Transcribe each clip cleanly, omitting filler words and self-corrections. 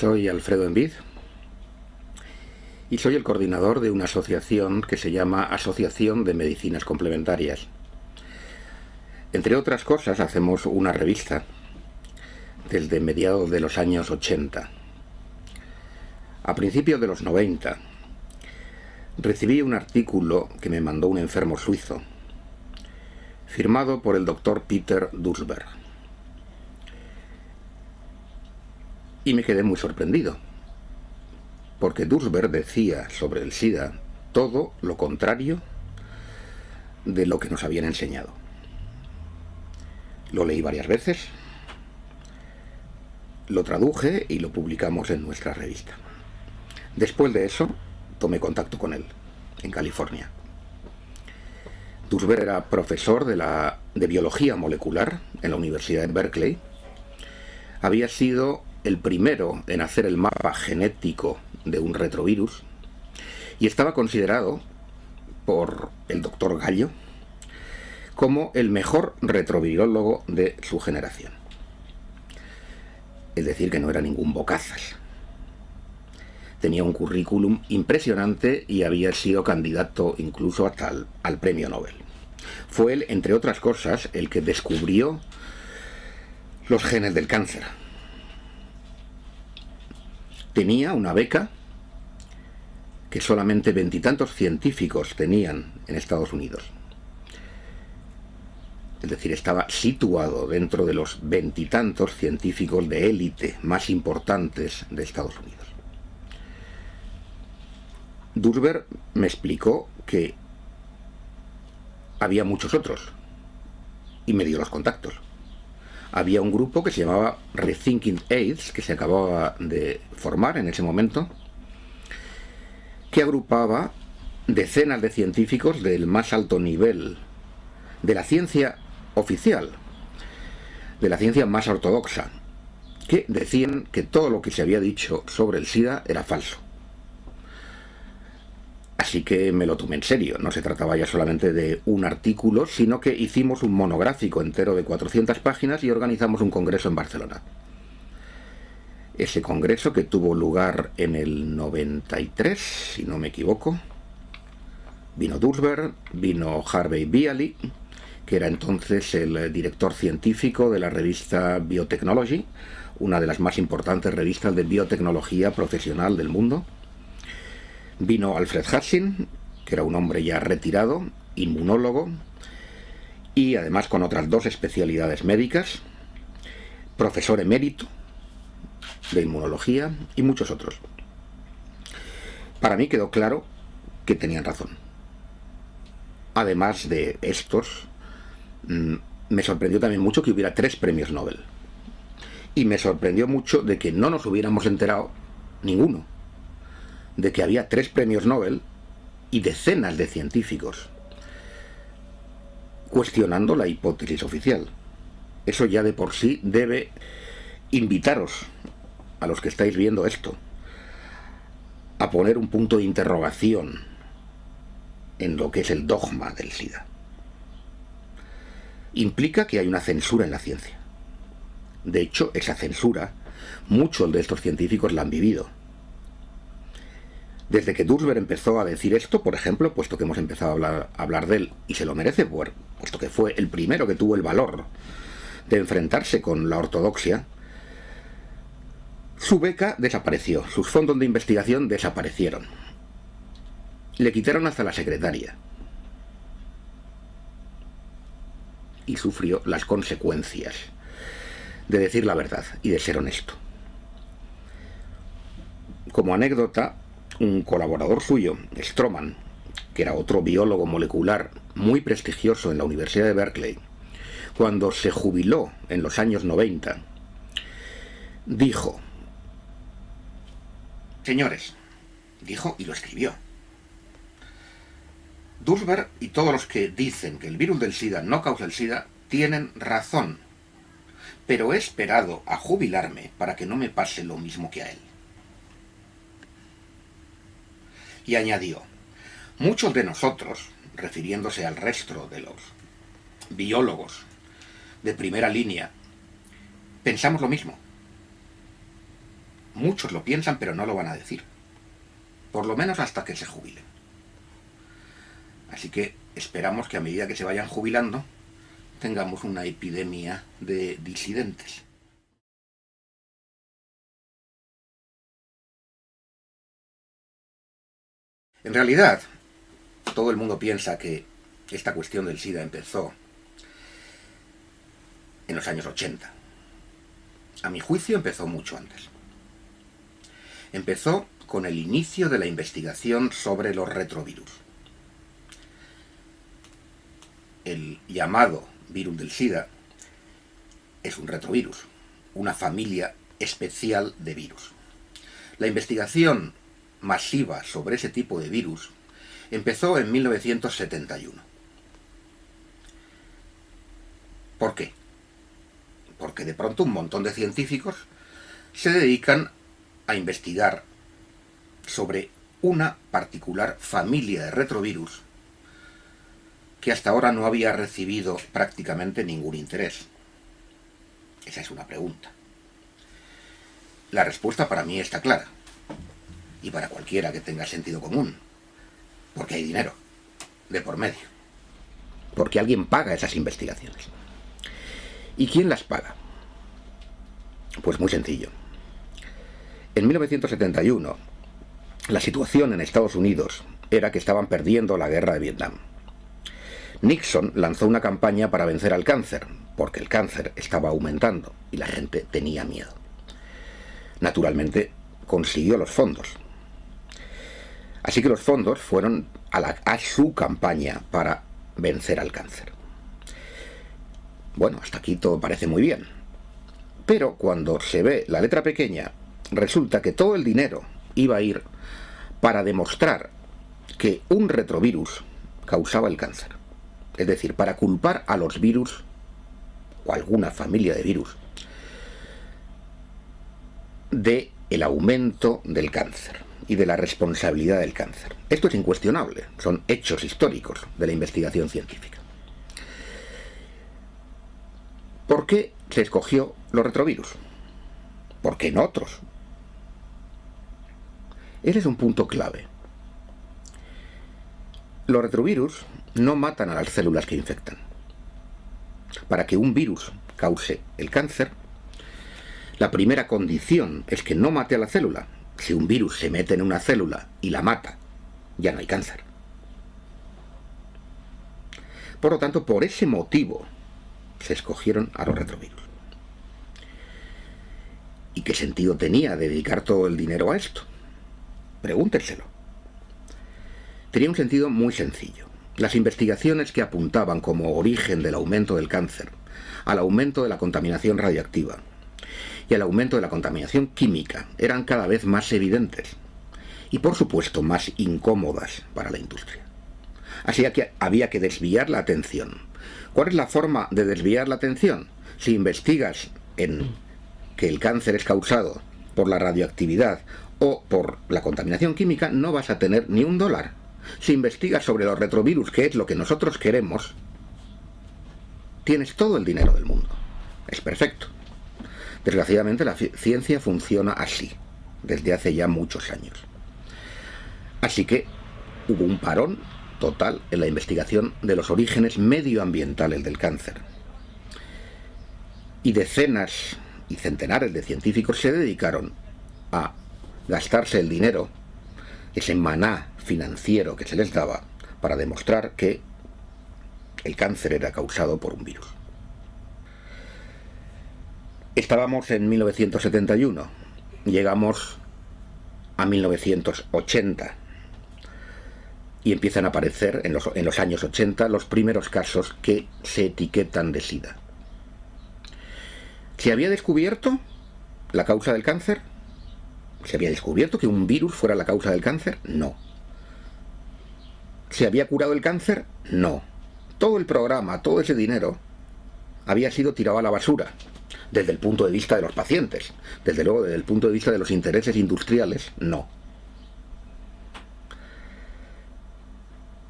Soy Alfredo Envid y soy el coordinador de una asociación que se llama Asociación de Medicinas Complementarias. Entre otras cosas, hacemos una revista desde mediados de los años 80. A principios de los 90 recibí un artículo que me mandó un enfermo suizo, firmado por el doctor Peter Duesberg. Y me quedé muy sorprendido, porque Duesberg decía sobre el SIDA todo lo contrario de lo que nos habían enseñado. Lo leí varias veces, lo traduje y lo publicamos en nuestra revista. Después de eso, tomé contacto con él, en California. Duesberg era profesor de biología molecular en la Universidad de Berkeley. Había sido el primero en hacer el mapa genético de un retrovirus y estaba considerado por el doctor Gallo como el mejor retrovirólogo de su generación. Es decir, que no era ningún bocazas. Tenía un currículum impresionante y había sido candidato incluso hasta al premio Nobel. Fue él, entre otras cosas, el que descubrió los genes del cáncer. Tenía una beca que solamente 20 y tantos científicos tenían en Estados Unidos. Es decir, estaba situado dentro de los 20 y tantos científicos de élite más importantes de Estados Unidos. Duesberg me explicó que había muchos otros y me dio los contactos. Había un grupo que se llamaba Rethinking AIDS, que se acababa de formar en ese momento, que agrupaba decenas de científicos del más alto nivel de la ciencia oficial, de la ciencia más ortodoxa, que decían que todo lo que se había dicho sobre el SIDA era falso. Así que me lo tomé en serio. No se trataba ya solamente de un artículo, sino que hicimos un monográfico entero de 400 páginas y organizamos un congreso en Barcelona. Ese congreso, que tuvo lugar en el 93, si no me equivoco, vino Duesberg, vino Harvey Bialy, que era entonces el director científico de la revista Biotechnology, una de las más importantes revistas de biotecnología profesional del mundo. Vino Alfred Hassing, que era un hombre ya retirado, inmunólogo, y además con otras 2 especialidades médicas, profesor emérito de inmunología y muchos otros. Para mí quedó claro que tenían razón. Además de estos, me sorprendió también mucho que hubiera 3 premios Nobel. Y me sorprendió mucho de que no nos hubiéramos enterado ninguno de que había 3 premios Nobel y decenas de científicos cuestionando la hipótesis oficial. Eso ya de por sí debe invitaros, a los que estáis viendo esto, a poner un punto de interrogación en lo que es el dogma del SIDA. Implica que hay una censura en la ciencia. De hecho, esa censura, muchos de estos científicos la han vivido. Desde que Duesberg empezó a decir esto, por ejemplo, puesto que hemos empezado a hablar de él, y se lo merece, puesto que fue el primero que tuvo el valor de enfrentarse con la ortodoxia, su beca desapareció, sus fondos de investigación desaparecieron. Le quitaron hasta la secretaria. Y sufrió las consecuencias de decir la verdad y de ser honesto. Como anécdota, un colaborador suyo, Stroman, que era otro biólogo molecular muy prestigioso en la Universidad de Berkeley, cuando se jubiló en los años 90, dijo: señores, dijo y lo escribió, Duesberg y todos los que dicen que el virus del SIDA no causa el SIDA tienen razón, pero he esperado a jubilarme para que no me pase lo mismo que a él. Y añadió: muchos de nosotros, refiriéndose al resto de los biólogos de primera línea, pensamos lo mismo. Muchos lo piensan, pero no lo van a decir. Por lo menos hasta que se jubilen. Así que esperamos que a medida que se vayan jubilando, tengamos una epidemia de disidentes. En realidad, todo el mundo piensa que esta cuestión del SIDA empezó en los años 80. A mi juicio empezó mucho antes. Empezó con el inicio de la investigación sobre los retrovirus. El llamado virus del SIDA es un retrovirus, una familia especial de virus. La investigación masiva sobre ese tipo de virus empezó en 1971. ¿Por qué? Porque de pronto un montón de científicos se dedican a investigar sobre una particular familia de retrovirus que hasta ahora no había recibido prácticamente ningún interés. Esa es una pregunta. La respuesta para mí está clara, y para cualquiera que tenga sentido común, porque hay dinero de por medio, porque alguien paga esas investigaciones. ¿Y quién las paga? Pues muy sencillo. En 1971, la situación en Estados Unidos era que estaban perdiendo la guerra de Vietnam. Nixon lanzó una campaña para vencer al cáncer, porque el cáncer estaba aumentando y la gente tenía miedo. Naturalmente, consiguió los fondos. Así que los fondos fueron a su campaña para vencer al cáncer. Bueno, hasta aquí todo parece muy bien. Pero cuando se ve la letra pequeña, resulta que todo el dinero iba a ir para demostrar que un retrovirus causaba el cáncer. Es decir, para culpar a los virus o alguna familia de virus de el aumento del cáncer y de la responsabilidad del cáncer. Esto es incuestionable, son hechos históricos de la investigación científica. ¿Por qué se escogió los retrovirus? ¿Por qué no otros? Ese es un punto clave. Los retrovirus no matan a las células que infectan. Para que un virus cause el cáncer, la primera condición es que no mate a la célula. Si un virus se mete en una célula y la mata, ya no hay cáncer. Por lo tanto, por ese motivo se escogieron a los retrovirus. ¿Y qué sentido tenía dedicar todo el dinero a esto? Pregúntenselo. Tenía un sentido muy sencillo. Las investigaciones que apuntaban como origen del aumento del cáncer al aumento de la contaminación radiactiva y al aumento de la contaminación química eran cada vez más evidentes y, por supuesto, más incómodas para la industria. Así que había que desviar la atención. ¿Cuál es la forma de desviar la atención? Si investigas en que el cáncer es causado por la radioactividad o por la contaminación química, no vas a tener ni un dólar. Si investigas sobre los retrovirus, que es lo que nosotros queremos, tienes todo el dinero del mundo. Es perfecto. Desgraciadamente la ciencia funciona así, desde hace ya muchos años. Así que hubo un parón total en la investigación de los orígenes medioambientales del cáncer. Y decenas y centenares de científicos se dedicaron a gastarse el dinero, ese maná financiero que se les daba, para demostrar que el cáncer era causado por un virus. Estábamos en 1971, llegamos a 1980 y empiezan a aparecer en los años 80 los primeros casos que se etiquetan de SIDA. ¿Se había descubierto la causa del cáncer? ¿Se había descubierto que un virus fuera la causa del cáncer? No. ¿Se había curado el cáncer? No. Todo el programa, todo ese dinero, había sido tirado a la basura, desde el punto de vista de los pacientes. Desde luego, desde el punto de vista de los intereses industriales, no.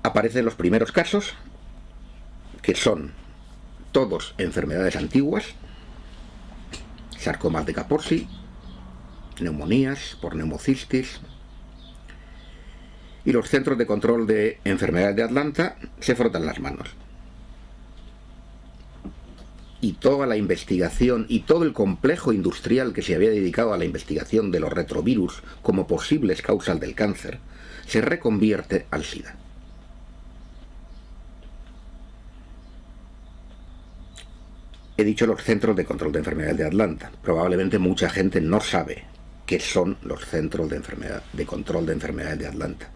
Aparecen los primeros casos, que son todos enfermedades antiguas, sarcomas de Kaposi, neumonías, por neumocistis. Y los centros de control de enfermedades de Atlanta se frotan las manos. Y toda la investigación y todo el complejo industrial que se había dedicado a la investigación de los retrovirus como posibles causas del cáncer se reconvierte al SIDA. He dicho los centros de control de enfermedades de Atlanta. Probablemente mucha gente no sabe qué son los centros de control de enfermedades de Atlanta.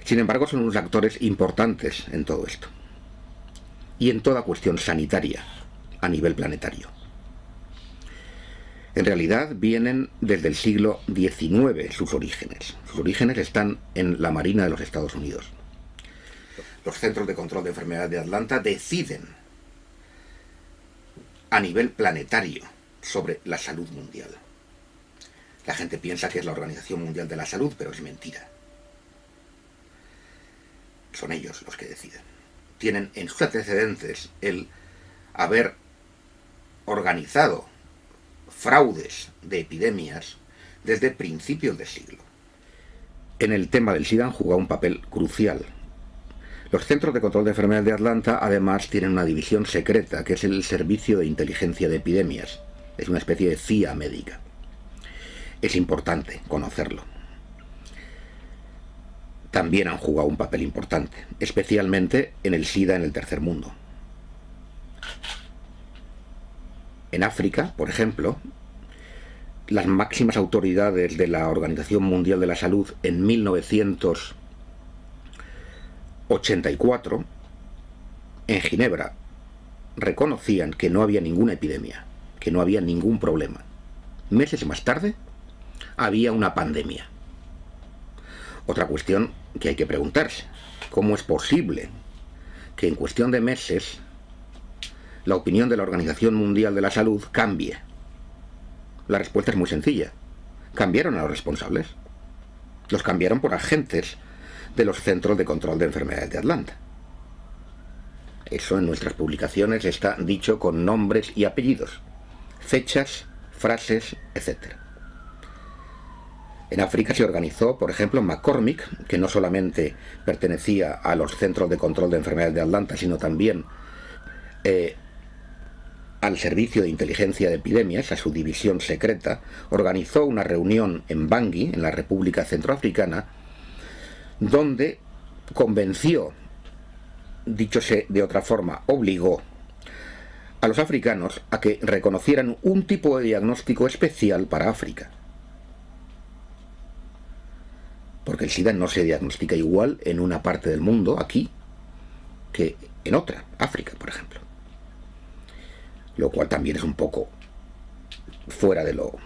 Sin embargo, son unos actores importantes en todo esto y en toda cuestión sanitaria a nivel planetario. En realidad vienen desde el siglo XIX sus orígenes. Sus orígenes están en la Marina de los Estados Unidos. Los centros de control de enfermedades de Atlanta deciden a nivel planetario sobre la salud mundial. La gente piensa que es la Organización Mundial de la Salud, pero es mentira. Son ellos los que deciden. Tienen en sus antecedentes el haber organizado fraudes de epidemias desde principios de siglo. En el tema del SIDA han jugado un papel crucial. Los Centros de Control de Enfermedades de Atlanta además tienen una división secreta que es el Servicio de Inteligencia de Epidemias. Es una especie de CIA médica. Es importante conocerlo. También han jugado un papel importante, especialmente en el SIDA en el tercer mundo. En África, por ejemplo, las máximas autoridades de la Organización Mundial de la Salud en 1984, en Ginebra, reconocían que no había ninguna epidemia, que no había ningún problema. Meses más tarde, había una pandemia. Otra cuestión que hay que preguntarse: ¿cómo es posible que en cuestión de meses la opinión de la Organización Mundial de la Salud cambie? La respuesta es muy sencilla. Cambiaron a los responsables. Los cambiaron por agentes de los Centros de Control de Enfermedades de Atlanta. Eso en nuestras publicaciones está dicho con nombres y apellidos, fechas, frases, etc. En África se organizó, por ejemplo, McCormick, que no solamente pertenecía a los Centros de Control de Enfermedades de Atlanta, sino también al Servicio de Inteligencia de Epidemias, a su división secreta, organizó una reunión en Bangui, en la República Centroafricana, donde convenció, díchose de otra forma, obligó a los africanos a que reconocieran un tipo de diagnóstico especial para África. Porque el SIDA no se diagnostica igual en una parte del mundo, aquí, que en otra, África, por ejemplo. Lo cual también es un poco fuera de lo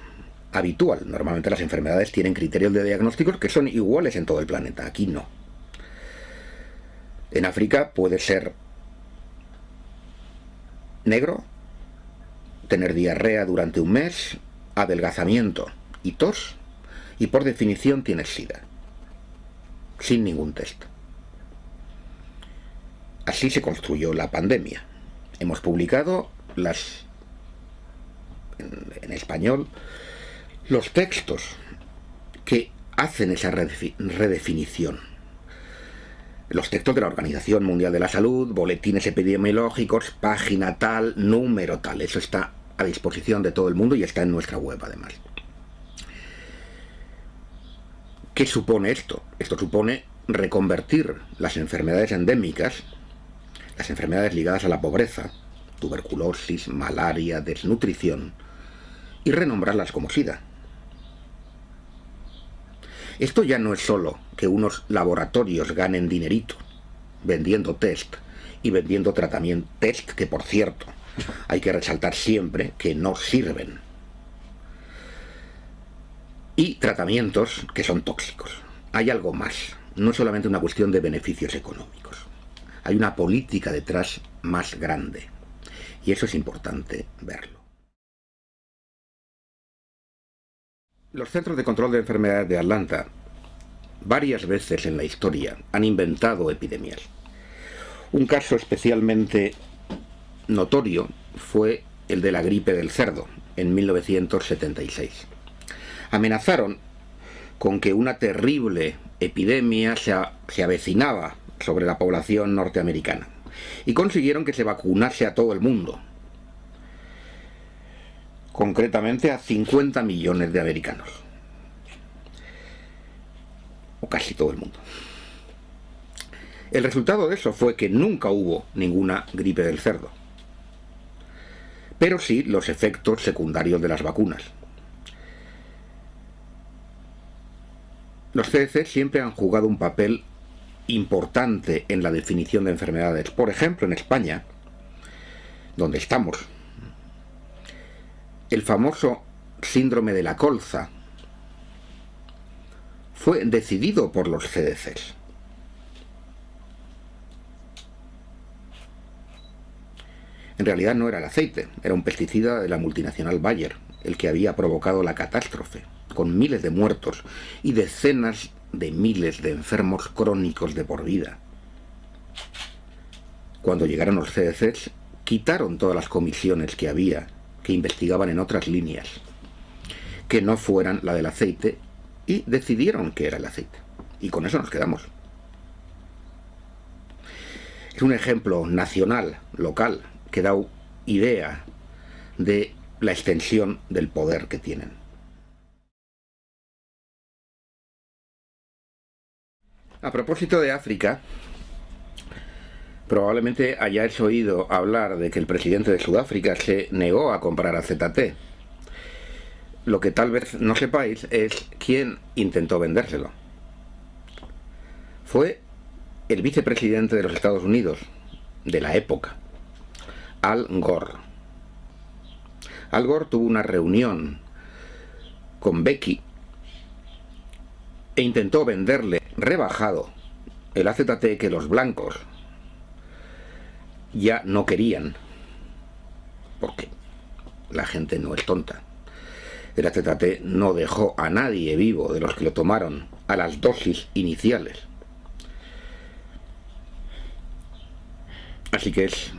habitual. Normalmente las enfermedades tienen criterios de diagnósticos que son iguales en todo el planeta, aquí no. En África puede ser negro, tener diarrea durante un mes, adelgazamiento y tos, y por definición tienes SIDA, sin ningún test. Así se construyó la pandemia. Hemos publicado en español los textos que hacen esa redefinición. Los textos de la Organización Mundial de la Salud, boletines epidemiológicos, página tal, número tal. Eso está a disposición de todo el mundo y está en nuestra web además. ¿Qué supone esto? Esto supone reconvertir las enfermedades endémicas, las enfermedades ligadas a la pobreza, tuberculosis, malaria, desnutrición, y renombrarlas como SIDA. Esto ya no es solo que unos laboratorios ganen dinerito vendiendo test y vendiendo tratamiento, test que por cierto hay que resaltar siempre que no sirven, y tratamientos que son tóxicos. Hay algo más, no es solamente una cuestión de beneficios económicos, hay una política detrás más grande, y eso es importante verlo. Los Centros de Control de Enfermedades de Atlanta varias veces en la historia han inventado epidemias. Un caso especialmente notorio fue el de la gripe del cerdo en 1976. Amenazaron con que una terrible epidemia se avecinaba sobre la población norteamericana y consiguieron que se vacunase a todo el mundo, concretamente a 50 millones de americanos, o casi todo el mundo. El resultado de eso fue que nunca hubo ninguna gripe del cerdo, pero sí los efectos secundarios de las vacunas. Los CDC siempre han jugado un papel importante en la definición de enfermedades. Por ejemplo, en España, donde estamos, el famoso síndrome de la colza fue decidido por los CDCs. En realidad no era el aceite, era un pesticida de la multinacional Bayer, el que había provocado la catástrofe, con miles de muertos y decenas de miles de enfermos crónicos de por vida. Cuando llegaron los CDCs, quitaron todas las comisiones que había, que investigaban en otras líneas, que no fueran la del aceite, y decidieron que era el aceite. Y con eso nos quedamos. Es un ejemplo nacional, local, que da idea de la extensión del poder que tienen. A propósito de África, probablemente hayáis oído hablar de que el presidente de Sudáfrica se negó a comprar AZT. Lo que tal vez no sepáis es quién intentó vendérselo. Fue el vicepresidente de los Estados Unidos, de la época, Al Gore. Al Gore tuvo una reunión con Becky e intentó venderle rebajado el AZT que los blancos ya no querían, porque la gente no es tonta. El AZT no dejó a nadie vivo de los que lo tomaron a las dosis iniciales. Así que es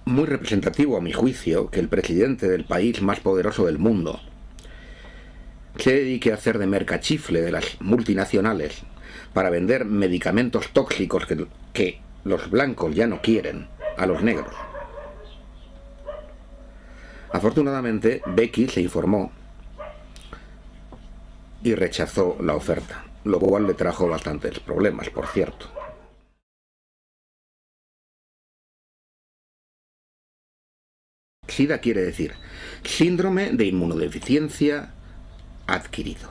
muy representativo, a mi juicio, que el presidente del país más poderoso del mundo se dedique a hacer de mercachifle de las multinacionales para vender medicamentos tóxicos que los blancos ya no quieren a los negros. Afortunadamente, Becky se informó y rechazó la oferta, lo cual le trajo bastantes problemas, por cierto. SIDA quiere decir síndrome de inmunodeficiencia adquirido.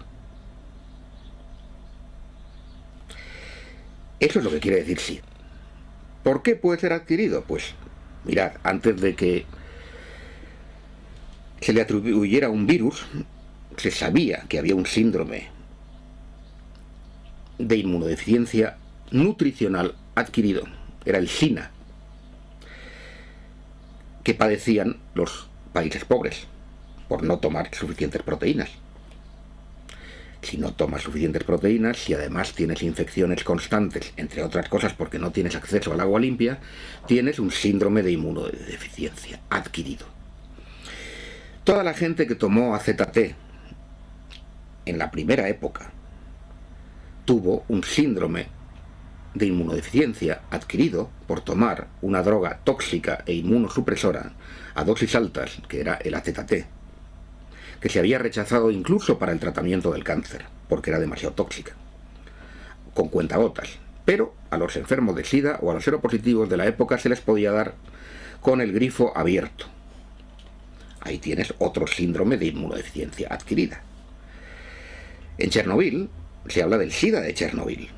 Eso es lo que quiere decir SIDA. ¿Por qué puede ser adquirido? Pues, mirad, antes de que se le atribuyera un virus, se sabía que había un síndrome de inmunodeficiencia nutricional adquirido. Era el SINA, que padecían los países pobres por no tomar suficientes proteínas. Si no tomas suficientes proteínas, si además tienes infecciones constantes, entre otras cosas porque no tienes acceso al agua limpia, tienes un síndrome de inmunodeficiencia adquirido. Toda la gente que tomó AZT en la primera época tuvo un síndrome de inmunodeficiencia adquirido por tomar una droga tóxica e inmunosupresora a dosis altas, que era el AZT, que se había rechazado incluso para el tratamiento del cáncer, porque era demasiado tóxica, con cuentagotas. Pero a los enfermos de SIDA o a los seropositivos de la época se les podía dar con el grifo abierto. Ahí tienes otro síndrome de inmunodeficiencia adquirida. En Chernobyl se habla del SIDA de Chernobyl.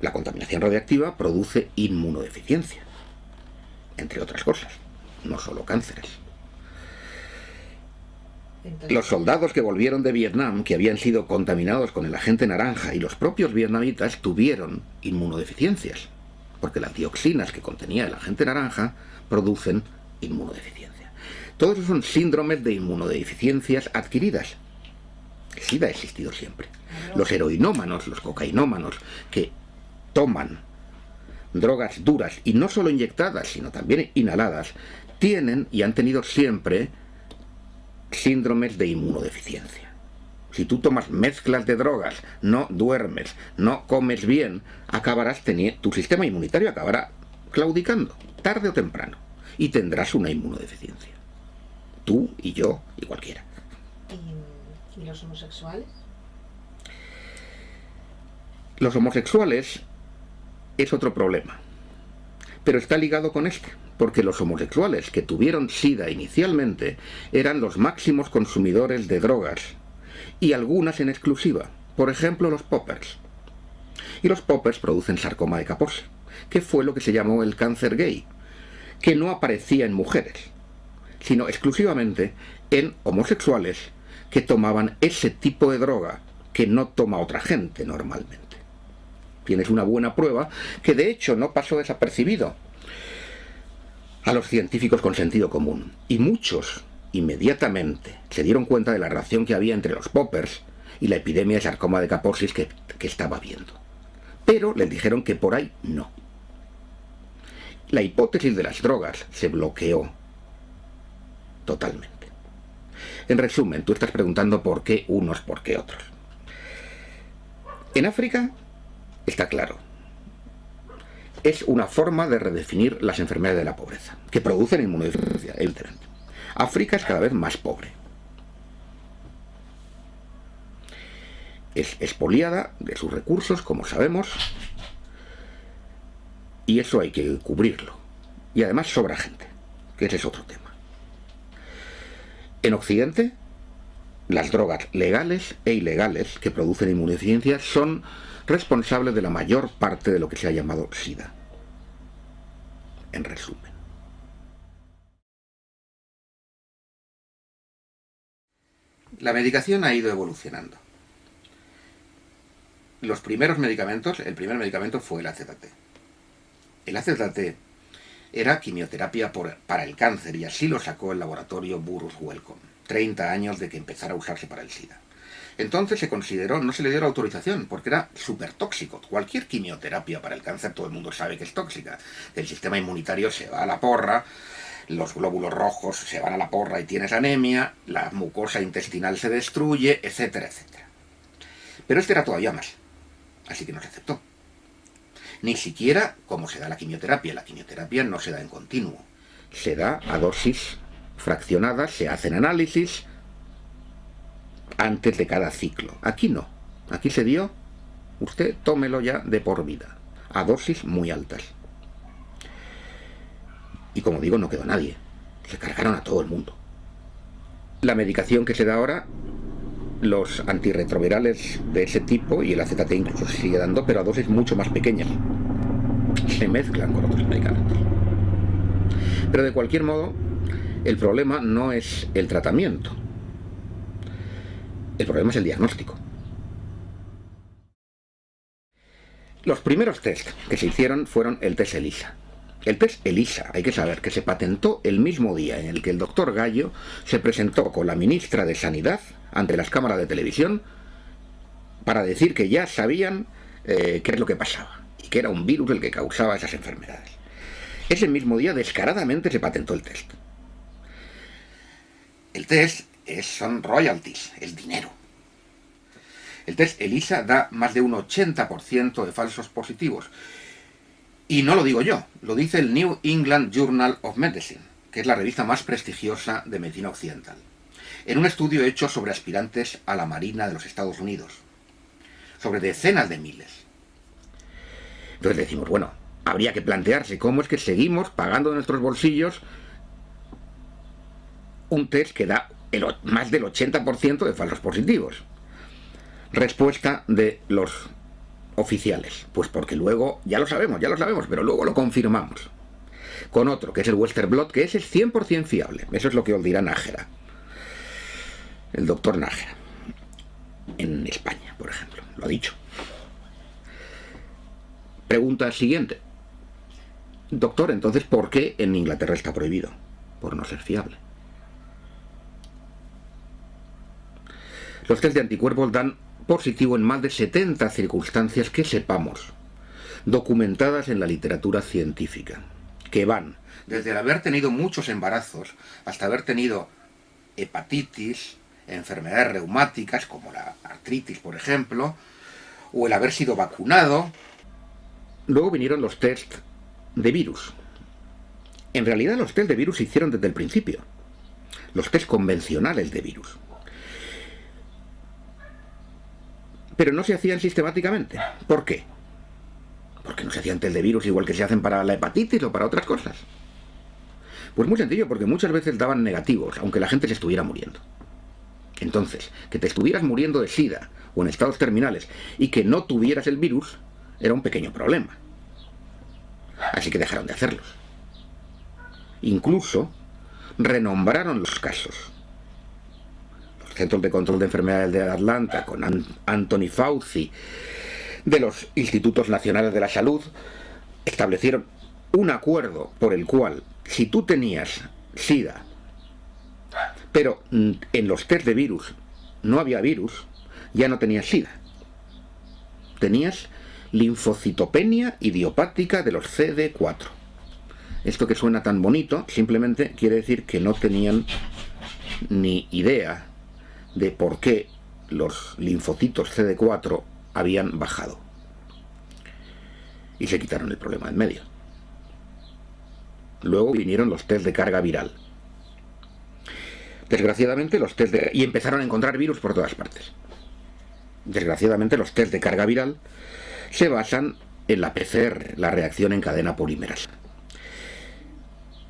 La contaminación radiactiva produce inmunodeficiencia, entre otras cosas, no solo cánceres. Los soldados que volvieron de Vietnam, que habían sido contaminados con el agente naranja, y los propios vietnamitas tuvieron inmunodeficiencias, porque las dioxinas que contenía el agente naranja producen inmunodeficiencia. Todos esos son síndromes de inmunodeficiencias adquiridas. El SIDA ha existido siempre. Los heroinómanos, los cocainómanos, que toman drogas duras, y no solo inyectadas, sino también inhaladas, tienen y han tenido siempre síndromes de inmunodeficiencia. Si tú tomas mezclas de drogas, no duermes, no comes bien, tu sistema inmunitario acabará claudicando, tarde o temprano, y tendrás una inmunodeficiencia. Tú y yo y cualquiera. ¿Y los homosexuales? Los homosexuales es otro problema, pero está ligado con este, porque los homosexuales que tuvieron SIDA inicialmente eran los máximos consumidores de drogas, y algunas en exclusiva, por ejemplo los poppers. Y los poppers producen sarcoma de Kaposi, que fue lo que se llamó el cáncer gay, que no aparecía en mujeres, sino exclusivamente en homosexuales que tomaban ese tipo de droga que no toma otra gente normalmente. Tienes una buena prueba que de hecho no pasó desapercibido a los científicos con sentido común, y muchos inmediatamente se dieron cuenta de la relación que había entre los poppers y la epidemia de sarcoma de Kaposi que estaba habiendo. Pero les dijeron que por ahí no. La hipótesis de las drogas se bloqueó totalmente. En resumen, tú estás preguntando por qué unos, por qué otros. En África está claro. Es una forma de redefinir las enfermedades de la pobreza, que producen inmunodeficiencia, evidentemente. África es cada vez más pobre. Es expoliada de sus recursos, como sabemos, y eso hay que cubrirlo. Y además sobra gente, que ese es otro tema. En Occidente, las drogas legales e ilegales que producen inmunodeficiencia son responsables de la mayor parte de lo que se ha llamado SIDA. En resumen. La medicación ha ido evolucionando. Los primeros medicamentos, el primer medicamento fue el AZT. El AZT era quimioterapia para el cáncer y así lo sacó el laboratorio Burroughs Wellcome, 30 años de que empezara a usarse para el SIDA. Entonces se consideró, no se le dio la autorización porque era súper tóxico. Cualquier quimioterapia para el cáncer todo el mundo sabe que es tóxica. El sistema inmunitario se va a la porra, los glóbulos rojos se van a la porra y tienes anemia, la mucosa intestinal se destruye, etcétera, etcétera. Pero este era todavía más, así que no se aceptó. Ni siquiera como se da la quimioterapia no se da en continuo. Se da a dosis fraccionadas, se hacen análisis antes de cada ciclo. Aquí no, aquí se dio, usted tómelo ya de por vida, a dosis muy altas. Y como digo, no quedó nadie, se cargaron a todo el mundo. La medicación que se da ahora, los antirretrovirales de ese tipo, y el AZT incluso se sigue dando, pero a dosis mucho más pequeñas. Se mezclan con otros medicamentos. Pero de cualquier modo, el problema no es el tratamiento. El problema es el diagnóstico. Los primeros test que se hicieron fueron el test ELISA. El test ELISA, hay que saber que se patentó el mismo día en el que el doctor Gallo se presentó con la ministra de Sanidad ante las cámaras de televisión para decir que ya sabían qué es lo que pasaba y que era un virus el que causaba esas enfermedades. Ese mismo día descaradamente se patentó el test. El test son royalties, es dinero. El test ELISA da más de un 80% de falsos positivos. Y no lo digo yo, lo dice el New England Journal of Medicine, que es la revista más prestigiosa de medicina occidental, en un estudio hecho sobre aspirantes a la Marina de los Estados Unidos, sobre decenas de miles. Entonces decimos, bueno, habría que plantearse cómo es que seguimos pagando de nuestros bolsillos un test que da más del 80% de falsos positivos. Respuesta de los oficiales, pues porque luego, ya lo sabemos, pero luego lo confirmamos con otro, que es el Western Blot, que ese es 100% fiable. Eso es lo que os dirá Nájera, el doctor Nájera, en España, por ejemplo, lo ha dicho. Pregunta siguiente. Doctor, entonces, ¿por qué en Inglaterra está prohibido? Por no ser fiable. Los test de anticuerpos dan positivo en más de 70 circunstancias que sepamos, documentadas en la literatura científica, que van desde el haber tenido muchos embarazos hasta haber tenido hepatitis, enfermedades reumáticas como la artritis, por ejemplo, o el haber sido vacunado. Luego vinieron los test de virus. En realidad los test de virus se hicieron desde el principio. Los test convencionales de virus. Pero no se hacían sistemáticamente. ¿Por qué? Porque no se hacían test de virus igual que se hacen para la hepatitis o para otras cosas. Pues muy sencillo, porque muchas veces daban negativos, aunque la gente se estuviera muriendo. Entonces, que te estuvieras muriendo de SIDA o en estados terminales y que no tuvieras el virus, era un pequeño problema. Así que dejaron de hacerlos. Incluso renombraron los casos. Los Centros de Control de Enfermedades de Atlanta, con Anthony Fauci, de los Institutos Nacionales de la Salud, establecieron un acuerdo por el cual, si tú tenías SIDA, pero en los test de virus no había virus, ya no tenías SIDA. Tenías linfocitopenia idiopática de los CD4. Esto que suena tan bonito, simplemente quiere decir que no tenían ni idea de por qué los linfocitos CD4 habían bajado. Y se quitaron el problema en medio. Luego vinieron los test de carga viral. Desgraciadamente los test de... y empezaron a encontrar virus por todas partes. Desgraciadamente los test de carga viral se basan en la PCR, la reacción en cadena polimerasa.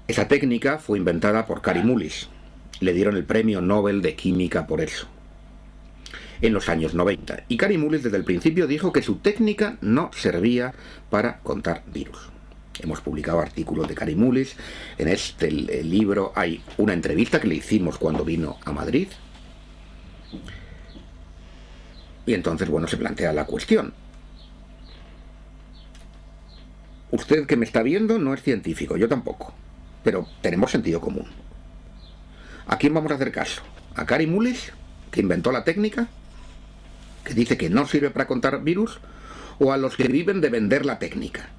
Esa técnica fue inventada por Kary Mullis. Le dieron el premio Nobel de Química por eso, en los años 90. Y Kary Mullis desde el principio dijo que su técnica no servía para contar virus. Hemos publicado artículos de Kary Mullis. En el libro hay una entrevista que le hicimos cuando vino a Madrid. Y entonces, bueno, se plantea la cuestión. Usted que me está viendo no es científico, yo tampoco. Pero tenemos sentido común. ¿A quién vamos a hacer caso? ¿A Kary Mullis, que inventó la técnica, que dice que no sirve para contar virus? ¿O a los que viven de vender la técnica?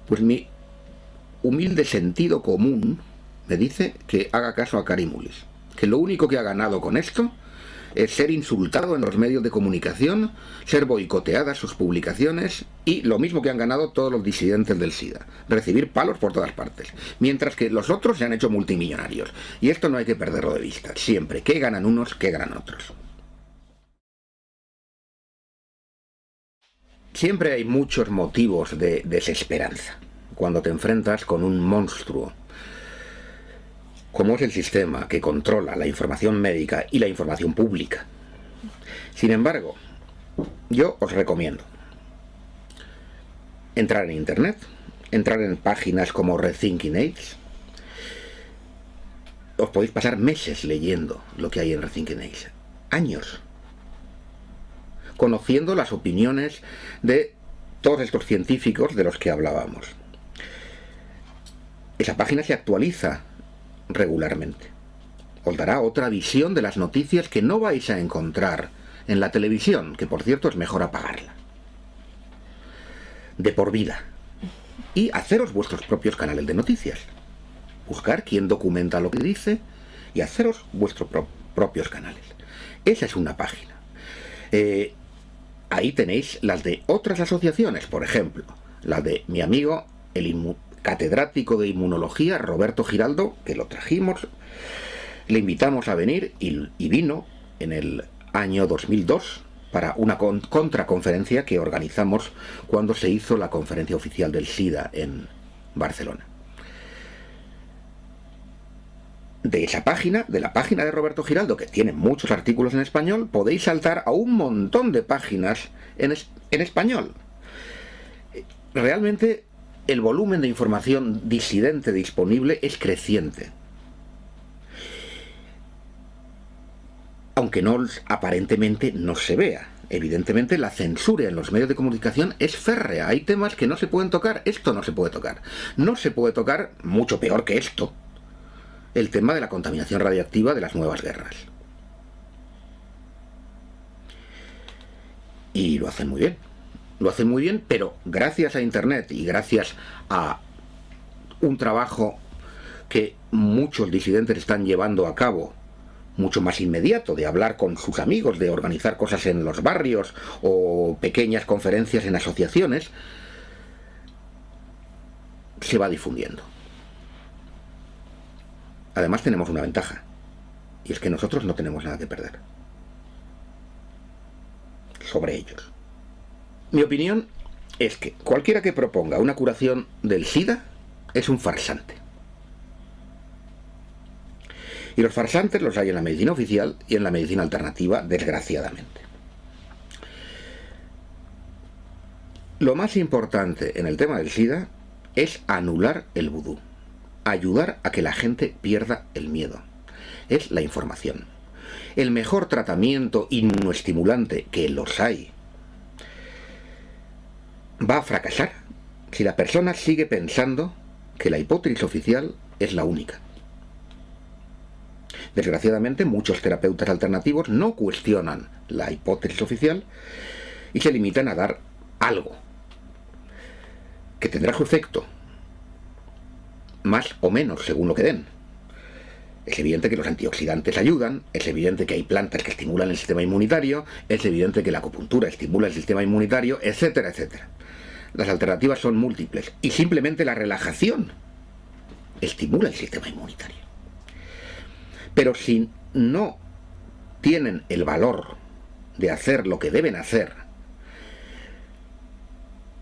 Pues mi humilde sentido común me dice que haga caso a Kary Mullis, que lo único que ha ganado con esto es ser insultado en los medios de comunicación, ser boicoteadas sus publicaciones y lo mismo que han ganado todos los disidentes del SIDA, recibir palos por todas partes, mientras que los otros se han hecho multimillonarios. Y esto no hay que perderlo de vista, siempre, ¿qué ganan unos, qué ganan otros? Siempre hay muchos motivos de desesperanza cuando te enfrentas con un monstruo como es el sistema que controla la información médica y la información pública. Sin embargo, yo os recomiendo entrar en Internet, entrar en páginas como Rethinking AIDS. Os podéis pasar meses leyendo lo que hay en Rethinking AIDS, años, conociendo las opiniones de todos estos científicos de los que hablábamos. Esa página se actualiza regularmente. Os dará otra visión de las noticias que no vais a encontrar en la televisión, que por cierto es mejor apagarla. De por vida. Y haceros vuestros propios canales de noticias. Buscar quién documenta lo que dice y haceros vuestros propios canales. Esa es una página. Ahí tenéis las de otras asociaciones, por ejemplo, la de mi amigo, el catedrático de inmunología, Roberto Giraldo, que lo trajimos, le invitamos a venir y vino en el año 2002 para una contraconferencia que organizamos cuando se hizo la conferencia oficial del SIDA en Barcelona. De esa página, de la página de Roberto Giraldo, que tiene muchos artículos en español, podéis saltar a un montón de páginas en español. Realmente el volumen de información disidente disponible es creciente. Aunque aparentemente no se vea. Evidentemente la censura en los medios de comunicación es férrea. Hay temas que no se pueden tocar. Esto no se puede tocar. No se puede tocar, mucho peor que esto, el tema de la contaminación radiactiva de las nuevas guerras. Y lo hacen muy bien. Lo hacen muy bien, pero gracias a Internet y gracias a un trabajo que muchos disidentes están llevando a cabo mucho más inmediato de hablar con sus amigos, de organizar cosas en los barrios o pequeñas conferencias en asociaciones, se va difundiendo. Además tenemos una ventaja, y es que nosotros no tenemos nada que perder sobre ellos. Mi opinión es que cualquiera que proponga una curación del SIDA es un farsante. Y los farsantes los hay en la medicina oficial y en la medicina alternativa, desgraciadamente. Lo más importante en el tema del SIDA es anular el vudú, ayudar a que la gente pierda el miedo. Es la información. El mejor tratamiento inmunoestimulante, que los hay, va a fracasar si la persona sigue pensando que la hipótesis oficial es la única. Desgraciadamente, muchos terapeutas alternativos no cuestionan la hipótesis oficial y se limitan a dar algo que tendrá su efecto, más o menos según lo que den. Es evidente que los antioxidantes ayudan, es evidente que hay plantas que estimulan el sistema inmunitario, es evidente que la acupuntura estimula el sistema inmunitario, etcétera, etcétera. Las alternativas son múltiples y simplemente la relajación estimula el sistema inmunitario. Pero si no tienen el valor de hacer lo que deben hacer,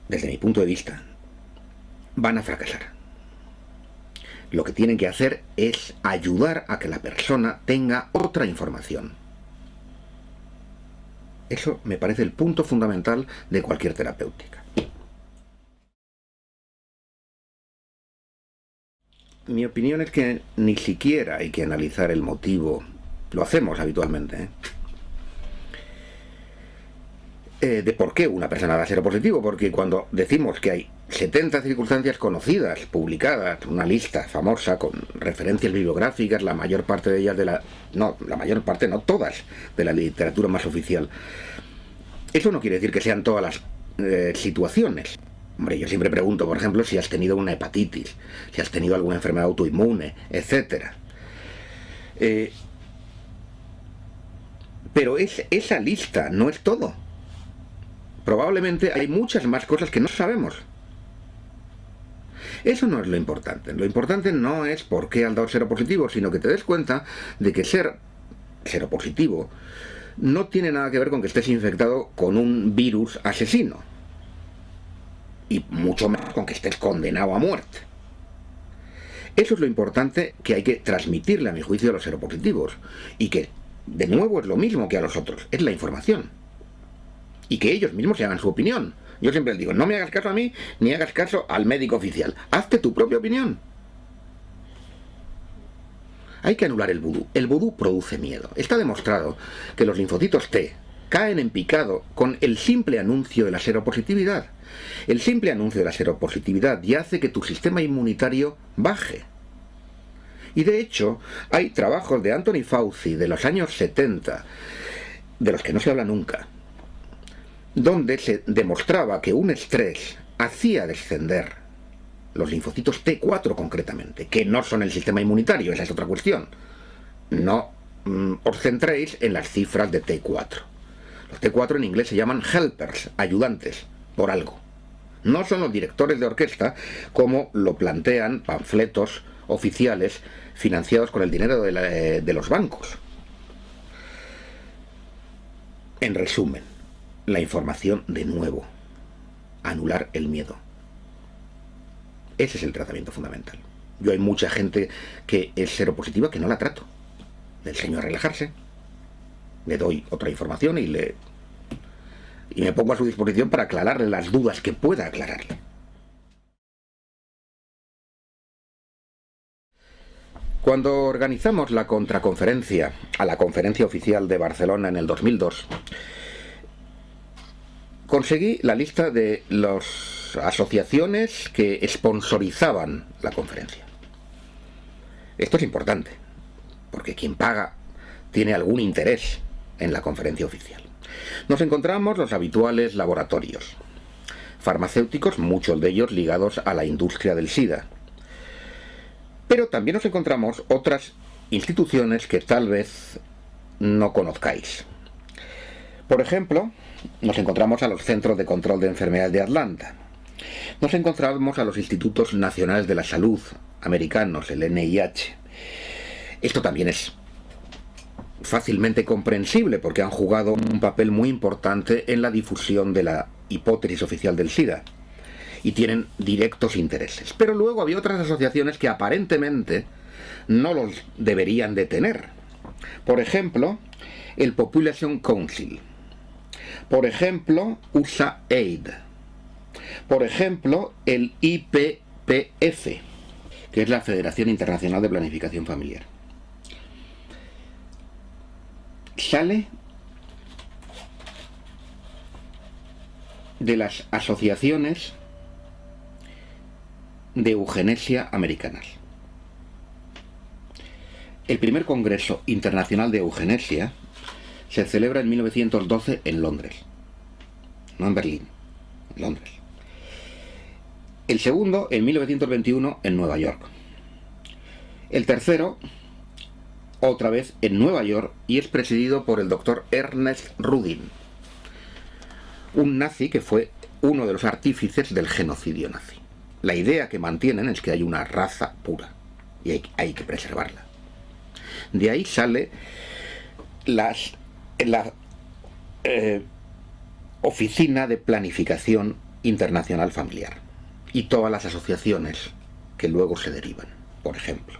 desde mi punto de vista, van a fracasar. Lo que tienen que hacer es ayudar a que la persona tenga otra información. Eso me parece el punto fundamental de cualquier terapéutica. Mi opinión es que ni siquiera hay que analizar el motivo, lo hacemos habitualmente, de por qué una persona da seropositivo, porque cuando decimos que hay 70 circunstancias conocidas, publicadas, una lista famosa con referencias bibliográficas, la mayor parte de ellas no todas, de la literatura más oficial, eso no quiere decir que sean todas las situaciones. Hombre, yo siempre pregunto, por ejemplo, si has tenido una hepatitis, si has tenido alguna enfermedad autoinmune, etc. Pero esa lista no es todo. Probablemente hay muchas más cosas que no sabemos. Eso no es lo importante. Lo importante no es por qué has dado seropositivo, sino que te des cuenta de que ser seropositivo no tiene nada que ver con que estés infectado con un virus asesino. Y mucho menos con que estés condenado a muerte. Eso es lo importante que hay que transmitirle, a mi juicio, a los seropositivos. Y que, de nuevo, es lo mismo que a los otros. Es la información. Y que ellos mismos se hagan su opinión. Yo siempre les digo, no me hagas caso a mí, ni hagas caso al médico oficial. Hazte tu propia opinión. Hay que anular el vudú. El vudú produce miedo. Está demostrado que los linfocitos T caen en picado con el simple anuncio de la seropositividad. El simple anuncio de la seropositividad ya hace que tu sistema inmunitario baje. Y de hecho, hay trabajos de Anthony Fauci de los años 70, de los que no se habla nunca, donde se demostraba que un estrés hacía descender los linfocitos T4 concretamente, que no son el sistema inmunitario, esa es otra cuestión. No os centréis en las cifras de T4. Los T4 en inglés se llaman helpers, ayudantes, por algo. No son los directores de orquesta como lo plantean panfletos oficiales financiados con el dinero de los bancos. En resumen, la información de nuevo. Anular el miedo. Ese es el tratamiento fundamental. Yo hay mucha gente que es seropositiva que no la trato. Le enseño a relajarse, le doy otra información y me pongo a su disposición para aclararle las dudas que pueda aclararle. Cuando organizamos la contraconferencia a la conferencia oficial de Barcelona en el 2002, conseguí la lista de las asociaciones que sponsorizaban la conferencia. Esto es importante, porque quien paga tiene algún interés en la conferencia oficial. Nos encontramos los habituales laboratorios farmacéuticos, muchos de ellos ligados a la industria del SIDA. Pero también nos encontramos otras instituciones que tal vez no conozcáis. Por ejemplo, nos encontramos a los Centros de Control de Enfermedades de Atlanta. Nos encontramos a los Institutos Nacionales de la Salud americanos, el NIH. Esto también es fácilmente comprensible porque han jugado un papel muy importante en la difusión de la hipótesis oficial del SIDA y tienen directos intereses. Pero luego había otras asociaciones que aparentemente no los deberían de tener. Por ejemplo, el Population Council. Por ejemplo, USAID. Por ejemplo, el IPPF, que es la Federación Internacional de Planificación Familiar. Sale de las asociaciones de eugenesia americanas. El primer Congreso Internacional de Eugenesia se celebra en 1912 en Londres, no en Berlín, en Londres. El segundo en 1921 en Nueva York. El tercero, otra vez en Nueva York, y es presidido por el doctor Ernest Rudin, un nazi que fue uno de los artífices del genocidio nazi. La idea que mantienen es que hay una raza pura y hay que preservarla. De ahí sale la Oficina de Planificación Internacional Familiar y todas las asociaciones que luego se derivan, por ejemplo.